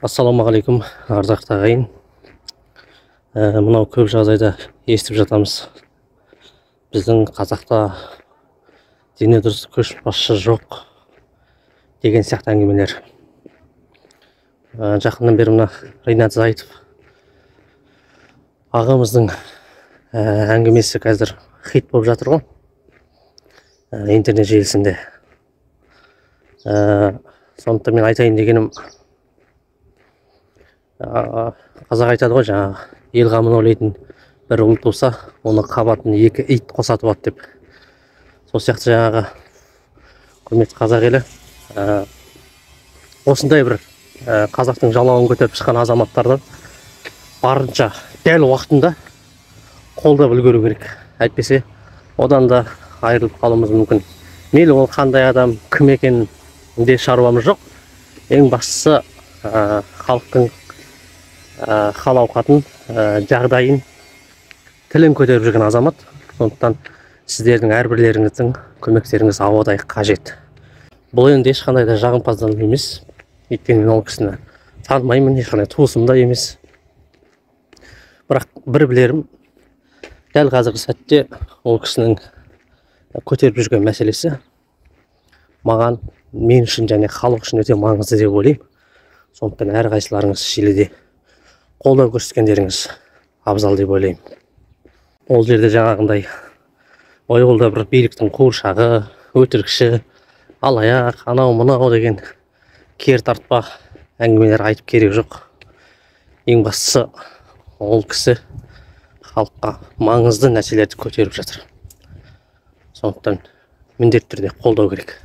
Ассалаумағалейкум, ардақты ағайын. Мынау көп жағдайда естіп жатамыз. Біздің қазақта дене дұрыс көшбасшы жоқ деген сияқты әңгімелер. Жақыннан бері мына Ринат Зайытов ағамыздың әңгімесі қазір хит болып жатыр ғой, интернет желісінде. Сондықтан мен айтайын дегенім, қазақ айтады ғой, жаңағы ел қамын ойлайтын бір ұл туса, оны қабатын екі ит қосатып алады деп. Сол сияқты жаңағы құрметті қазақ елі, осындай бір қазақтың жалауын көтеріп шыққан азаматтарды барынша дәл уақытында қолдап үлгеру керек. Әйтпесе одан да айырылып қалуымыз мүмкін. Мейлі ол қандай адам, кім екенінде шаруамыз жоқ. Ең бастысы халықтың хал ауқатын, жағдайын, тілін көтеріп жүрген азамат. Сондықтан сіздердің әрбірлеріңіздің көмектеріңіз ауадай қажет. Бұл енді ешқандай да жағымпаздану емес. Өйткені ол кісіні танымаймын, ешқандай туысым да емес. Бірақ бір білерім, дәл қазіргі сәтте ол кісінің көтеріп жүрген мәселесі маған, мен үшін және халық үшін өте маңызды деп ойлаймын. Сондықтан әрқайсыларыңыз желіде қолдау көрсеткендеріңіз абзал деп ойлаймын. Ол жерде жаңағындай ойғолда бір биліктің қуыршағы, өтірікші, алаяқ, анау мынау деген кер тартпа әңгімелер айтып керек жоқ. Ең бастысы, ол кісі халыққа маңызды нәрселерді көтеріп жатыр. Сондықтан міндетті түрде қолдау керек.